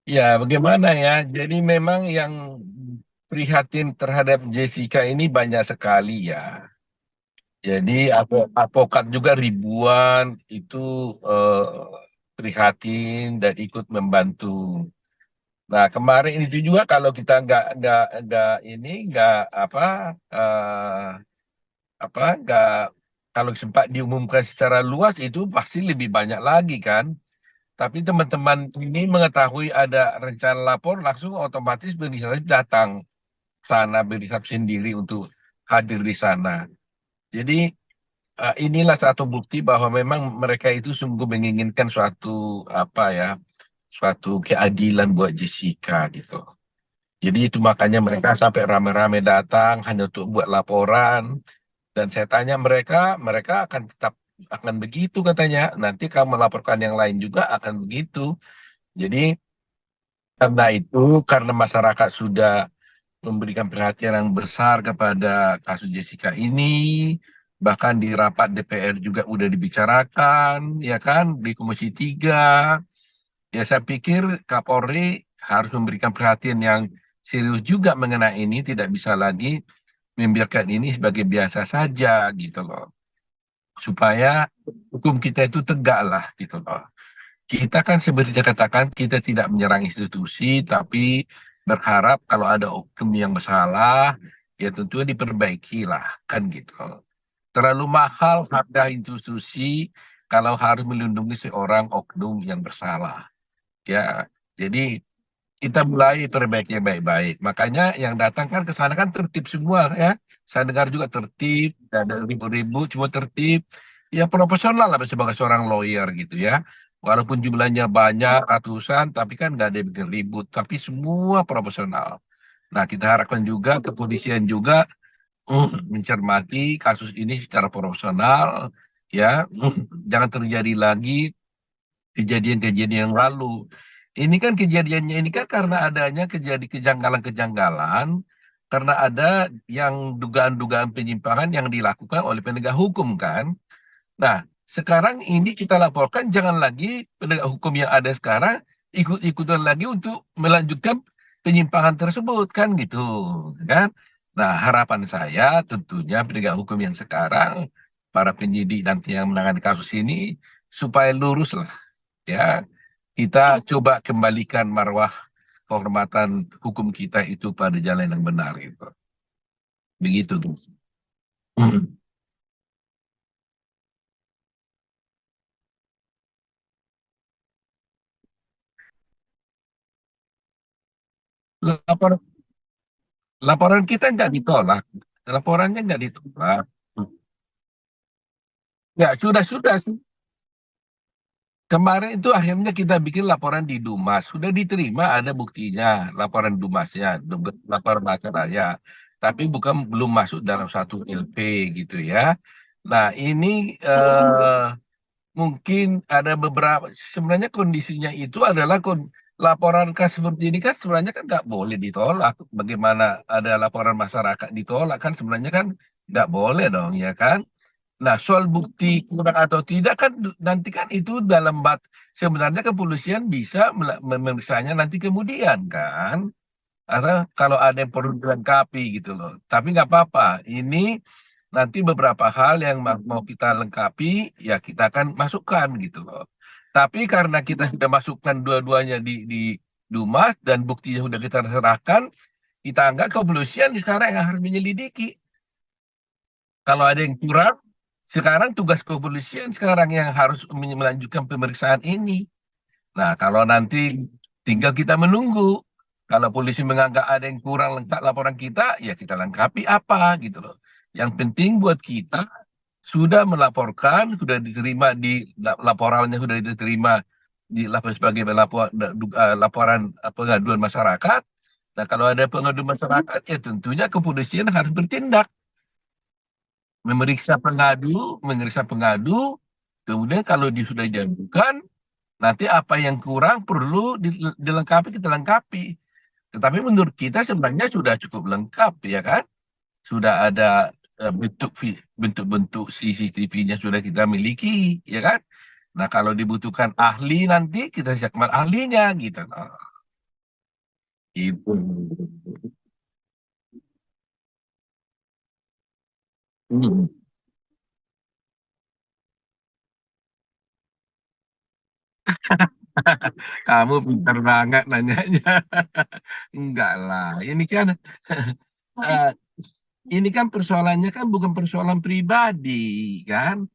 Ya, bagaimana ya? Jadi memang yang prihatin terhadap Jessica ini banyak sekali ya. Jadi advokat juga ribuan itu eh, prihatin dan ikut membantu. Nah, kemarin itu juga kalau kita nggak ini nggak nggak kalau sempat diumumkan secara luas itu pasti lebih banyak lagi kan. Tapi teman-teman ini mengetahui ada rencana lapor langsung otomatis berinisiatif datang sana berinisiatif sendiri untuk hadir di sana. Jadi inilah satu bukti bahwa memang mereka itu sungguh menginginkan suatu suatu keadilan buat Jessica gitu. Jadi itu makanya mereka sampai rame-rame datang hanya untuk buat laporan. Dan saya tanya mereka, mereka akan tetap akan begitu katanya. Nanti kamu melaporkan yang lain juga akan begitu. Jadi karena itu, karena masyarakat sudah memberikan perhatian yang besar kepada kasus Jessica ini, bahkan di rapat DPR juga udah dibicarakan, ya kan, di Komisi 3. Ya saya pikir Kapolri harus memberikan perhatian yang serius juga mengenai ini, tidak bisa lagi membiarkan ini sebagai biasa saja gitu loh. Supaya hukum kita itu tegak lah gitu loh. Kita kan seperti saya katakan, kita tidak menyerang institusi, tapi berharap kalau ada oknum yang bersalah, ya tentunya diperbaiki lah, kan gitu. Terlalu mahal harga institusi kalau harus melindungi seorang oknum yang bersalah. Ya, jadi kita mulai perbaiki yang baik-baik. Makanya yang datang kan ke sana kan tertib semua ya. Saya dengar juga tertib, tidak ada ribut-ribut, cuma tertib. Ya profesional lah sebagai seorang lawyer gitu ya. Walaupun jumlahnya banyak, ratusan, tapi kan nggak ada yang bikin ribut. Tapi semua profesional. Nah kita harapkan juga kepolisian juga mencermati kasus ini secara profesional. Ya, jangan terjadi lagi kejadian-kejadian yang lalu. Ini kan kejadiannya ini kan karena adanya kejadian kejanggalan-kejanggalan, karena ada yang dugaan-dugaan penyimpangan yang dilakukan oleh penegak hukum kan. Nah, sekarang ini kita laporkan jangan lagi penegak hukum yang ada sekarang ikut-ikutan lagi untuk melanjutkan penyimpangan tersebut kan gitu kan. Nah, harapan saya tentunya penegak hukum yang sekarang, para penyidik nanti yang menangani kasus ini supaya lurus lah ya. Kita coba kembalikan marwah kehormatan hukum kita itu pada jalan yang benar gitu. Begitu tuh. Lapor, laporan kita nggak ditolak. Laporannya nggak ditolak. Ya, sudah. Kemarin itu akhirnya kita bikin laporan di Dumas. Sudah diterima, ada buktinya, laporan Dumasnya, laporan acaranya. Tapi bukan belum masuk dalam satu LP gitu ya. Nah, ini mungkin ada beberapa, sebenarnya kondisinya itu adalah laporan kasus seperti ini kan sebenarnya kan nggak boleh ditolak. Bagaimana ada laporan masyarakat ditolak kan sebenarnya kan nggak boleh dong ya kan. Nah, soal bukti kurang atau tidak kan nanti kan itu dalam sebenarnya kepolisian bisa memeriksanya nanti kemudian kan. Atau kalau ada yang perlu dilengkapi gitu loh. Tapi nggak apa-apa. Ini nanti beberapa hal yang mau kita lengkapi, ya kita akan masukkan gitu loh. Tapi karena kita sudah masukkan dua-duanya di Dumas dan buktinya sudah kita serahkan, kita anggap kepolisian sekarang yang harus menyelidiki. Kalau ada yang kurang, sekarang tugas kepolisian sekarang yang harus melanjutkan pemeriksaan ini. Nah, kalau nanti tinggal kita menunggu. Kalau polisi menganggap ada yang kurang lengkap laporan kita, ya kita lengkapi apa gitu loh. Yang penting buat kita sudah melaporkan, sudah diterima laporannya sudah diterima di sebagai laporan pengaduan masyarakat. Nah, kalau ada pengaduan masyarakat, ya tentunya kepolisian harus bertindak, memeriksa pengadu, kemudian kalau dia sudah diajukan, nanti apa yang kurang perlu dilengkapi, kita lengkapi. Tetapi menurut kita sebenarnya sudah cukup lengkap, ya kan? Sudah ada bentuk-bentuk CCTV-nya sudah kita miliki, ya kan? Nah, kalau dibutuhkan ahli nanti kita siapkan ahlinya gitu. Gitu. Hmm. Kamu pintar banget nanyanya. Enggak lah, eh, ini kan persoalannya kan bukan persoalan pribadi kan.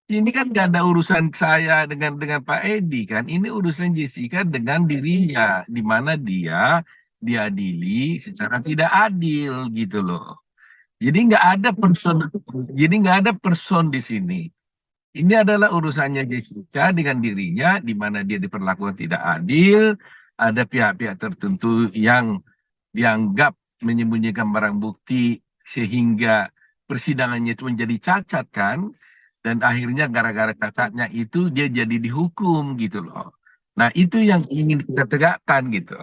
Ini kan gak ada urusan saya dengan Pak Edi kan. Ini urusan Jessica dengan dirinya, di mana dia diadili secara tidak adil gitu loh. Jadi nggak ada person, jadi nggak ada person di sini. Ini adalah urusannya Jessica dengan dirinya, di mana dia diperlakukan tidak adil. Ada pihak-pihak tertentu yang dianggap menyembunyikan barang bukti sehingga persidangannya itu menjadi cacat kan. Dan akhirnya gara-gara cacatnya itu dia jadi dihukum gitu loh. Nah itu yang ingin kita tegakkan gitu.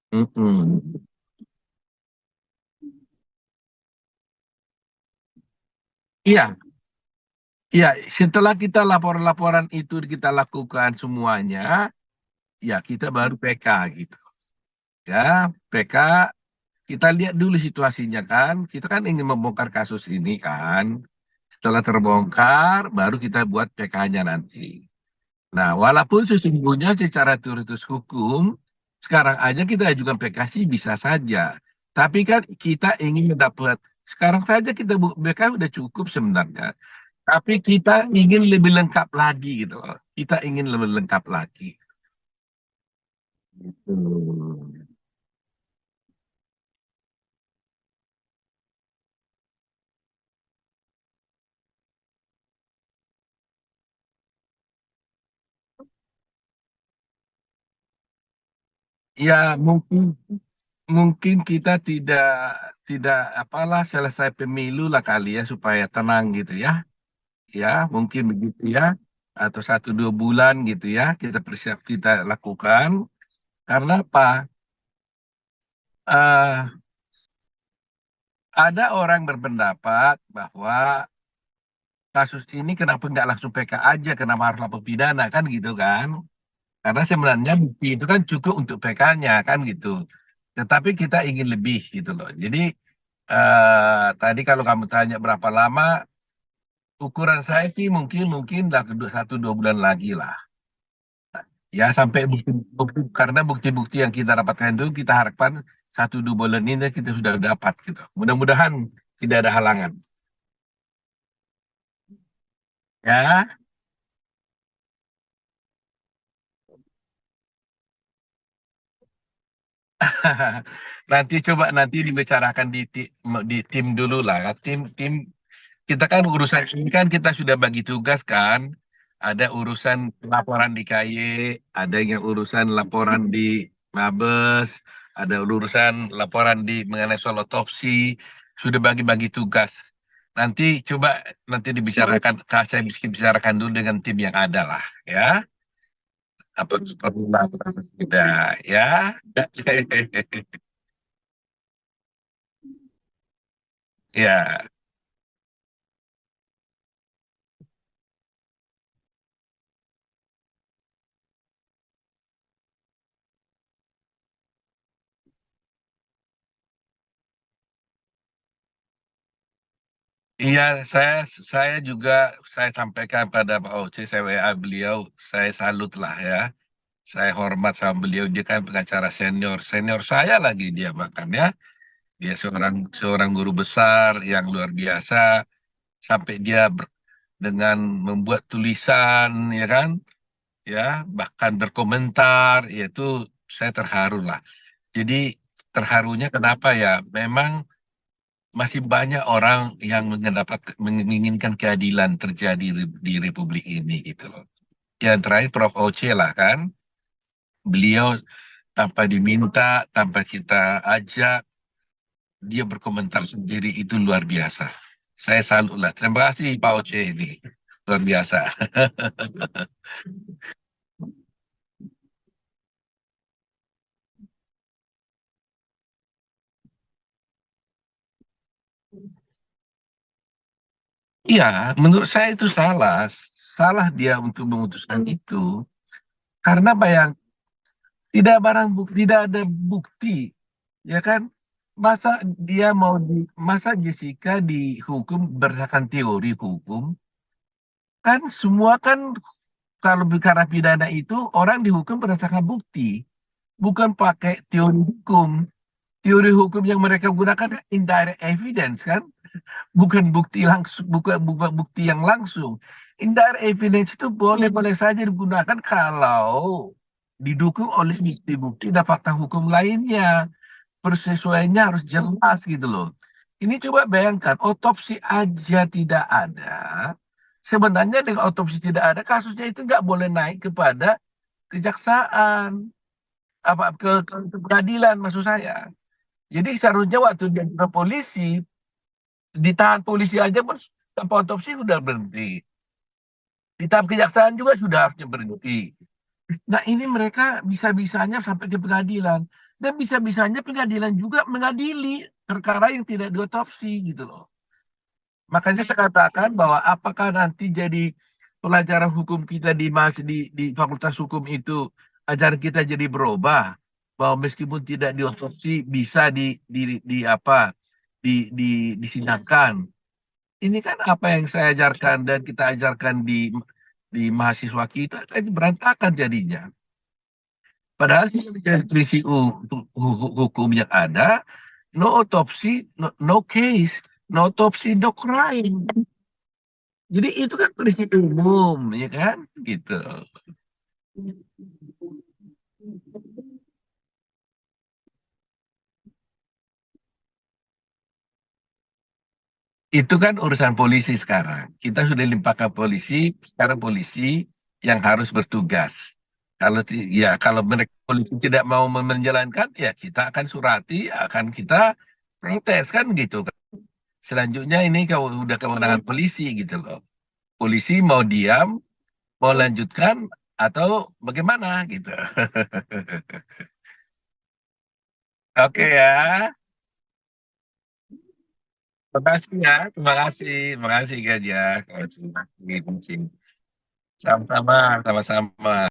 Mm-mm. Iya, iya. Setelah kita laporan-laporan itu kita lakukan semuanya, ya kita baru PK gitu. Ya, PK kita lihat dulu situasinya kan. Kita kan ingin membongkar kasus ini kan. Setelah terbongkar, baru kita buat PK-nya nanti. Nah, walaupun sesungguhnya secara teoritis hukum, sekarang aja kita ajukan PK sih bisa saja. Tapi kan kita ingin mendapat, sekarang saja kita PK udah cukup sebenarnya. Tapi kita ingin lebih lengkap lagi gitu loh. Kita ingin lebih lengkap lagi. Hmm. Ya mungkin mungkin kita tidak tidak apalah selesai pemilu lah kali ya supaya tenang gitu ya. Ya mungkin begitu ya. Atau 1 2 bulan gitu ya kita persiap kita lakukan. Karena apa? Eh, ada orang berpendapat bahwa kasus ini kenapa nggak langsung PK aja, kenapa harus lapor pidana kan gitu kan? Karena sebenarnya bukti itu kan cukup untuk PK-nya kan gitu. Tetapi kita ingin lebih gitu loh. Jadi tadi kalau kamu tanya berapa lama, ukuran saya sih mungkin mungkin 1 2 bulan lagi lah. Ya sampai karena bukti-bukti yang kita dapatkan itu kita harapkan 1 2 bulan ini kita sudah dapat gitu. Mudah-mudahan tidak ada halangan. Ya, nanti coba nanti dibicarakan di tim dulu lah. Tim tim kita kan urusan ini kan kita sudah bagi tugas kan. Ada urusan laporan di KY, ada yang urusan laporan di Mabes, ada urusan laporan di mengenai soal otopsi. Sudah bagi-bagi tugas. Nanti coba nanti dibicarakan, saya bisa bicarakan dulu dengan tim yang ada lah, ya. Apa sudah, ya. Ya. Iya, saya juga saya sampaikan pada Pak Oce, saya WA beliau, saya salut lah ya. Saya hormat sama beliau, dia kan pengacara senior, senior saya lagi dia bahkan ya. Dia seorang seorang guru besar yang luar biasa sampai dia dengan membuat tulisan ya kan, ya bahkan berkomentar, yaitu saya terharu lah. Jadi terharunya kenapa ya? Memang masih banyak orang yang menginginkan keadilan terjadi di Republik ini gitu loh. Yang terakhir Prof. Oce lah kan, beliau tanpa diminta, tanpa kita ajak, dia berkomentar sendiri itu luar biasa. Saya salut lah. Terima kasih Pak Oce ini. Luar biasa. Iya, menurut saya itu salah. Salah dia untuk memutuskan itu. Karena bayang, tidak ada bukti, ya kan? Masa dia masa Jessica dihukum berdasarkan teori hukum? Kan semua kan kalau bicara pidana itu orang dihukum berdasarkan bukti, bukan pakai teori hukum. Teori hukum yang mereka gunakan kan indirect evidence kan, bukan bukti langsung, bukan bukti yang langsung. Indirect evidence itu boleh-boleh saja digunakan kalau didukung oleh bukti-bukti dan fakta hukum lainnya. Persesuaiannya harus jelas gitu loh. Ini coba bayangkan, otopsi aja tidak ada. Sebenarnya dengan otopsi tidak ada, kasusnya itu nggak boleh naik kepada kejaksaan, ke pengadilan maksud saya. Jadi seharusnya waktu dia ke polisi, ditahan polisi aja pun tanpa otopsi sudah berhenti. Ditahan kejaksaan juga sudah harusnya berhenti. Nah ini mereka bisa-bisanya sampai ke pengadilan. Dan bisa-bisanya pengadilan juga mengadili perkara yang tidak diotopsi gitu loh. Makanya saya katakan bahwa apakah nanti jadi pelajaran hukum kita di Fakultas Hukum itu ajaran kita jadi berubah bahwa meskipun tidak diotopsi bisa disidangkan. Ini kan apa yang saya ajarkan dan kita ajarkan di mahasiswa kita kan berantakan jadinya. Padahal dari prinsip hukum yang ada, no autopsy, no case, no autopsy, no crime. Jadi itu kan prinsip umum, ya kan? Gitu. Itu kan urusan polisi sekarang. Kita sudah limpahkan polisi, sekarang polisi yang harus bertugas. Kalau mereka polisi tidak mau menjalankan, ya kita akan surati, akan kita protes kan gitu kan. Selanjutnya ini kalau udah kewenangan polisi gitu loh. Polisi mau diam, mau lanjutkan atau bagaimana gitu. Oke ya. Terima kasih ya. Terima kasih. Terima kasih Gajah. Kalau terima kasih. Sama-sama. Sama-sama.